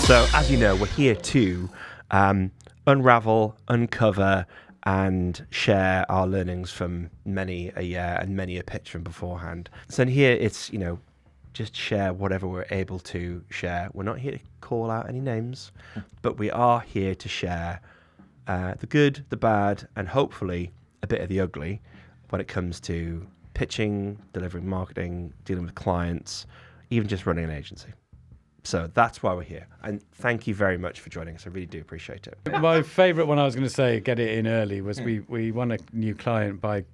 So, as you know, we're here to unravel, uncover, and share our learnings from many a year and many a pitch from beforehand. So in here, it's, just share whatever we're able to share. We're not here to call out any names, but we are here to share the good, the bad, and hopefully a bit of the ugly when it comes to pitching, delivering marketing, dealing with clients, even just running an agency. So that's why we're here. And thank you very much for joining us. I really do appreciate it. My favourite one I was going to say, get it in early, was we won a new client by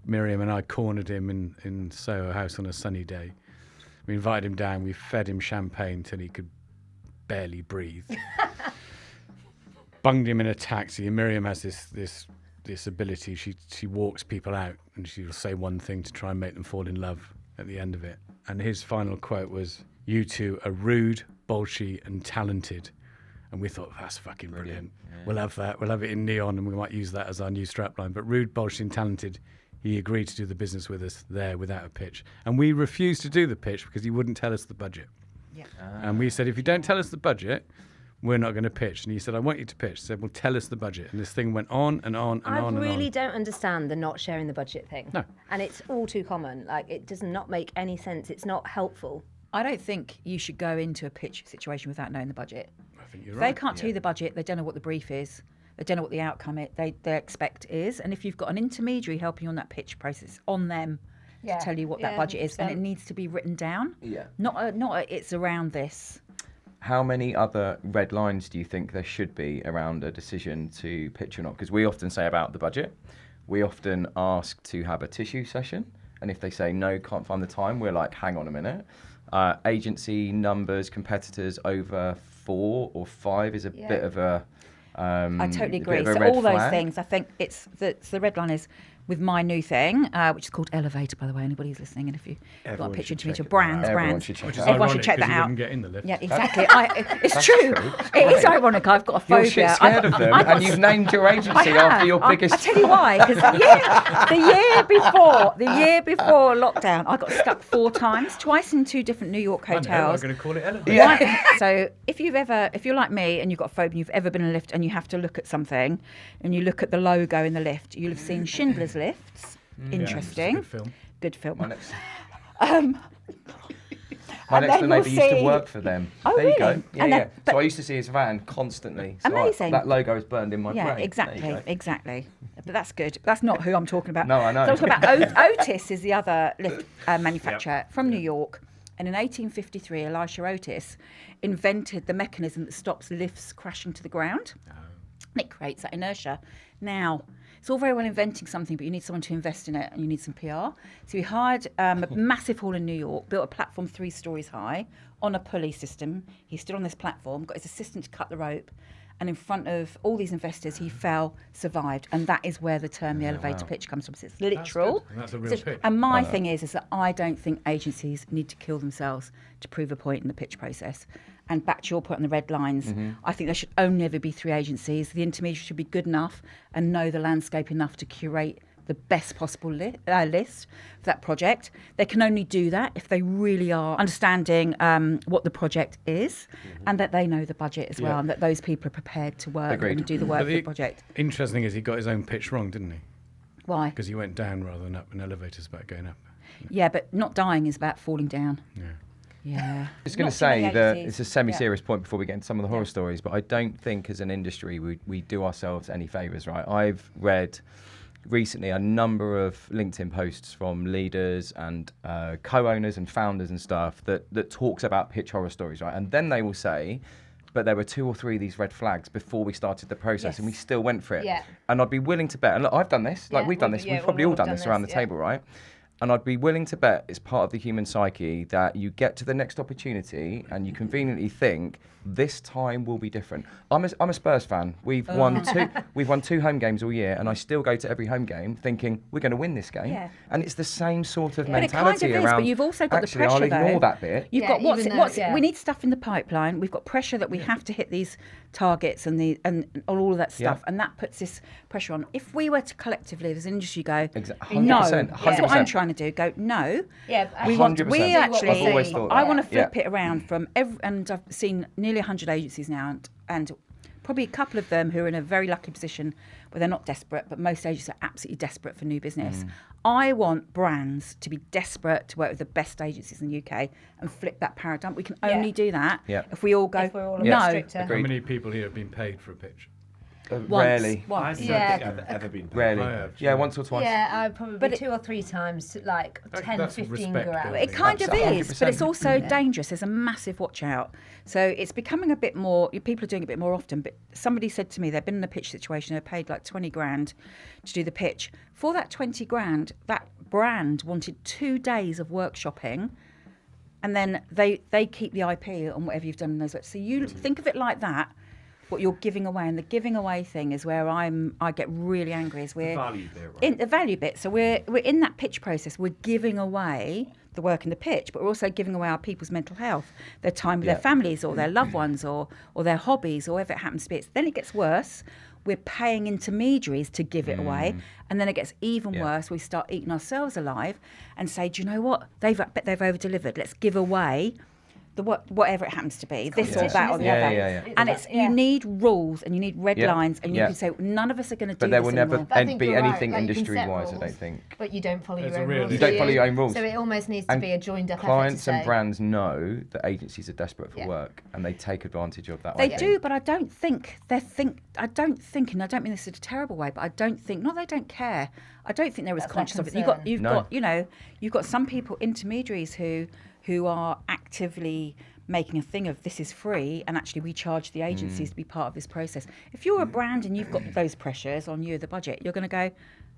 Miriam and I cornered him in Soho House on a sunny day. We invited him down. We fed him champagne till he could barely breathe. Bunged him in a taxi. And Miriam has this ability. She walks people out and she'll say one thing to try and make them fall in love at the end of it. And his final quote was, "You two are rude, bolshy and talented." And we thought, that's fucking brilliant. Yeah. We'll have that. We'll have it in neon and we might use that as our new strapline. But rude, bolshy and talented, he agreed to do the business with us there without a pitch. And we refused to do the pitch because he wouldn't tell us the budget. Yeah. And we said, if you don't tell us the budget, we're not going to pitch. And he said, I want you to pitch. I said, well, tell us the budget. And this thing went on and on and on and on. I really don't understand the not sharing the budget thing. No. And it's all too common. Like, it does not make any sense. It's not helpful. I don't think you should go into a pitch situation without knowing the budget. I think you're If right. they can't tell you the budget, they don't know what the brief is. They don't know what the outcome they expect is. And if you've got an intermediary helping you on that pitch process, on them to tell you what that budget is, and it needs to be written down. Yeah. Not it's around this. How many other red lines do you think there should be around a decision to pitch or not? Because we often say about the budget, we often ask to have a tissue session. And if they say, no, can't find the time, we're like, hang on a minute. Agency numbers, competitors over 4 or 5 is a bit of a... I totally agree. So all those things, I think it's the red line is with my new thing, which is called Elevator, by the way. Anybody who's listening, and if you've got a picture to meet your brands, Everyone should check that out. You get in the lift. Yeah, exactly. It's true. It is ironic. I've got a phobia. You're shit scared of them, and you've named your agency after your biggest... I tell you why, because the year before lockdown, I got stuck 4 times, twice in 2 different New York hotels. I know, I'm going to call it Elevator. Yeah. So if you're like me and you've got a phobia, you've ever been in a lift and you have to look at something, and you look at the logo in the lift, you'll have seen Schindler's Lifts. Interesting. Yeah, good film. My next door neighbour used to work for them. Oh, there really? you go. Yeah, And yeah. So I used to see his van constantly. So amazing. That logo is burned in my brain. Yeah, exactly. But that's good. That's not who I'm talking about. No, I know. So I'm talking about Otis is the other lift manufacturer from New York. And in 1853, Elisha Otis invented the mechanism that stops lifts crashing to the ground. And it creates that inertia. Now, it's all very well inventing something, but you need someone to invest in it and you need some PR. So we hired a massive hall in New York, built a platform 3 stories high on a pulley system. He stood on this platform, got his assistant to cut the rope, and in front of all these investors, he fell, survived. And that is where the term the elevator pitch comes from. So it's literal. That's a real pitch. And my thing is that I don't think agencies need to kill themselves to prove a point in the pitch process. And back to your point on the red lines, I think there should only ever be 3 agencies. The intermediary should be good enough and know the landscape enough to curate the best possible list for that project. They can only do that if they really are understanding what the project is and that they know the budget as well, and that those people are prepared to work and do the work for the project. Interesting is he got his own pitch wrong, didn't he? Why? Because he went down rather than up, and elevators about going up. Yeah, but not dying is about falling down. Yeah. Yeah. I was going to say that it's a semi-serious point before we get into some of the horror stories, but I don't think as an industry we do ourselves any favours, right? I've read recently a number of LinkedIn posts from leaders and co-owners and founders and stuff that talks about pitch horror stories, right? And then they will say, but there were 2 or 3 of these red flags before we started the process and we still went for it. Yeah. And I'd be willing to bet, and look, I've done this, like we've done this, we've probably all done this around the table, right? And I'd be willing to bet it's part of the human psyche that you get to the next opportunity and you conveniently think this time will be different. I'm a Spurs fan. We've won 2 home games all year, and I still go to every home game thinking we're going to win this game. Yeah. And it's the same sort of mentality but it kind of around. But you've also got actually, the pressure. I'll ignore that bit. You've got we need stuff in the pipeline. We've got pressure that we have to hit these targets and all of that stuff, and that puts this pressure on. If we were to collectively, as an industry, go, 100%, no, that's what I'm trying trying to do. Go, no. Yeah, We actually, want. 100%. We I've actually. always thought I that. want to flip Yeah. it around from and I've seen nearly 100 agencies now, and probably a couple of them who are in a very lucky position where they're not desperate, but most agencies are absolutely desperate for new business. I want brands to be desperate to work with the best agencies in the UK and flip that paradigm. We can only do that if we all go, If we're all a bit no. stricter. How many people here have been paid for a pitch? Rarely. I Once. don't Yeah. think I've ever been paid. Rarely. I have, Yeah, once or twice. Yeah, I probably But 2 or 3 times, like 10, that's 15 respect grand. building. It kind of That's is, but it's 100%. also dangerous. There's a massive watch out. So it's becoming a bit more, people are doing it a bit more often. But somebody said to me, they've been in a pitch situation, they paid like 20 grand to do the pitch. For that 20 grand, that brand wanted 2 days of workshopping. And then they keep the IP on whatever you've done in those. So you think of it like that, what you're giving away. And the giving away thing is where I get really angry. Is we're value bit, right? in the value bit. So we're in that pitch process. We're giving away the work in the pitch, but we're also giving away our people's mental health, their time with their families or their loved ones or their hobbies or whatever it happens to be. Then it gets worse. We're paying intermediaries to give it away, and then it gets even worse. We start eating ourselves alive and say, do you know what? They've over-delivered. Let's give away whatever it happens to be, this or that or the other. And you need rules and you need red lines, and you can say none of us are going to do this But there will never anymore. But I think be you're right, anything like, you can set industry-wise, I rules, don't think. But you don't follow There's your a own real rules. You issue. don't follow your own rules. So it almost needs to And be a joined up clients effort to and say, brands know that agencies are desperate for Yeah. work, and they take advantage of that. They I think. do, but I don't think and I don't mean this in a terrible way, but I don't think, not they don't care, I don't think they're as That's conscious their of it. You've No. got you've got some people, intermediaries who are actively making a thing of this is free, and actually we charge the agencies to be part of this process. If you're a brand and you've got those pressures on you, the budget, you're going to go,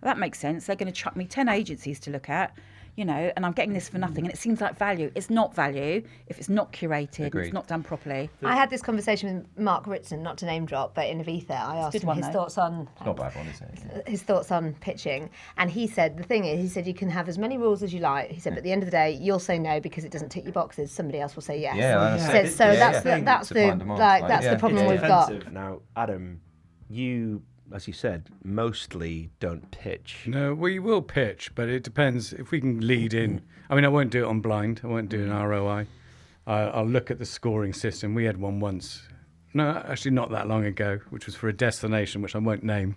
well, that makes sense. They're going to chuck me 10 agencies to look at, and I'm getting this for nothing. And it seems like value. It's not value if it's not curated, and Agreed. it's not done properly. I had this conversation with Mark Ritson, not to name drop, but in Aviva, I asked good him one, his though. thoughts on It's not a bad one, is it? his thoughts on pitching, and he said the thing is, he said you can have as many rules as you like. He said, but at the end of the day, you'll say no because it doesn't tick your boxes. Somebody else will say yes. Yeah, He that's said, it. so Yeah, that's yeah. the that's Supply the and demand, like like, that's yeah. the problem It's we've got. defensive. Now, Adam, you, as you said, mostly don't pitch. No, we will pitch, but it depends if we can lead in. I mean, I won't do it on blind. I won't do an ROI. I'll look at the scoring system. We had one once. No, actually not that long ago, which was for a destination, which I won't name.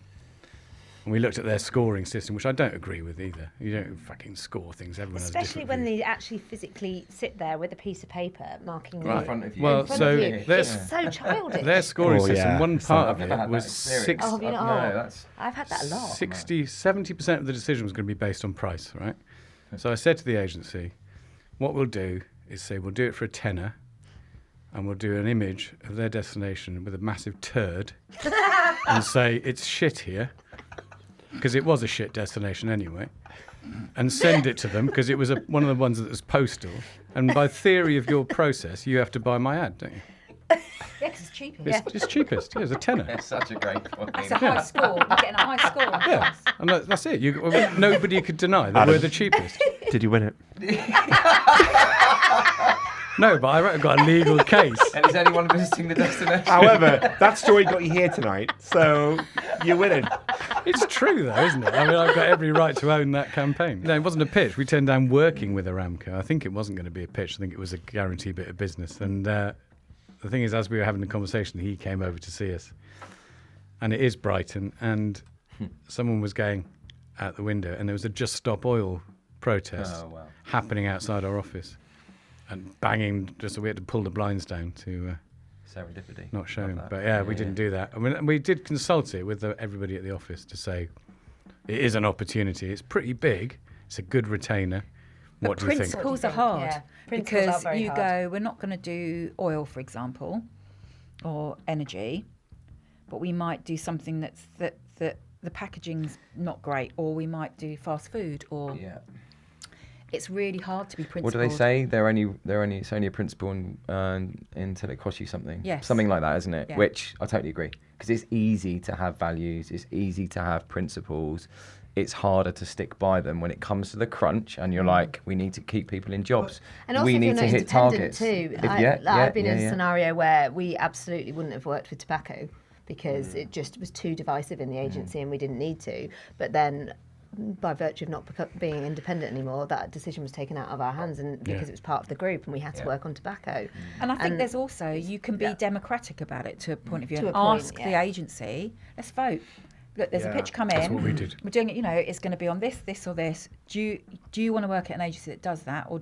And we looked at their scoring system, which I don't agree with either. You don't fucking score things. Everyone has Especially different when views. they actually physically sit there with a piece of paper marking Right. In front of you. Well, in front so of you. there's- It's so childish. Their scoring Oh, system, yeah. one So part I've of never it had was that experience. 6, Oh, have you not? No, that's I've had that a lot. 70% of the decision was going to be based on price, right? So I said to the agency, what we'll do is say we'll do it for a tenner, and we'll do an image of their destination with a massive turd and say it's shit here, because it was a shit destination anyway, and send it to them because it was one of the ones that was postal. And by theory of your process, you have to buy my ad, don't you? Yeah, 'cause it's cheaper. It's cheapest. Yeah, it's a tenner. It's such a great point. It's a high score. You're getting a high score on Yeah, price. and that's it. Nobody could deny that we're the cheapest. Did you win it? No, but I got a legal case. And is anyone visiting the destination? However, that story got you here tonight, so you're winning. It's true, though, isn't it? I mean, I've got every right to own that campaign. No, it wasn't a pitch. We turned down working with Aramco. I think it wasn't going to be a pitch. I think it was a guaranteed bit of business. And the thing is, as we were having the conversation, he came over to see us. And it is Brighton. And someone was going out the window, and there was a Just Stop Oil protest happening outside our office. And banging, just so we had to pull the blinds down to Serendipity. not show Love him. that. But yeah, we didn't do that. I mean, we did consult it with everybody at the office to say it is an opportunity. It's pretty big. It's a good retainer. What do you think? Principles are hard Yeah, principles are because very you hard. go, we're not going to do oil, for example, or energy, but we might do something that the packaging's not great, or we might do fast food, or Yeah. it's really hard to be principled. What do they say? It's only a principle until it costs you something. Yes. Something like that, isn't it? Yeah. Which I totally agree. Because it's easy to have values. It's easy to have principles. It's harder to stick by them when it comes to the crunch, and you're like, we need to keep people in jobs. And also, we if need you're to not hit independent targets. too. I've been in a scenario where we absolutely wouldn't have worked with tobacco because it just was too divisive in the agency and we didn't need to. But then by virtue of not being independent anymore, that decision was taken out of our hands, and because it was part of the group, and we had to work on tobacco. And I think there's also, you can be democratic about it to a point of view, To and a point, ask the agency, let's vote. Look, there's a pitch come in. That's what we did. We're doing it, it's going to be on this, this, or this. Do you want to work at an agency that does that, or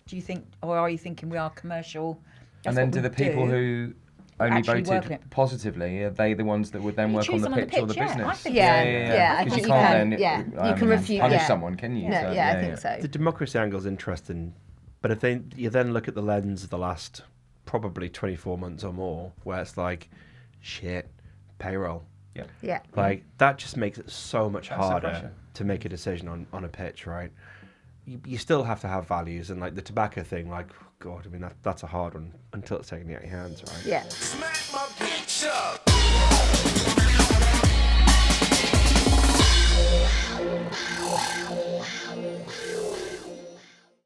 do you think, or are you thinking we are commercial? And then do the people who only actually work on voted it? positively, are they the ones that would then work on choose the them on the pitch or the pitch, yeah, business? I think I Because think you can't then you can refuse punish someone, can you? No, So, I think so. The democracy angle is interesting, but if you then look at the lens of the last probably 24 months or more, where it's like, shit, payroll. Yeah. Like, that just makes it so much That's the harder pressure. to make a decision on a pitch, right? You still have to have values, and like the tobacco thing, like, God, I mean, that's a hard one until it's taken out of your hands, right? Yeah. Smack my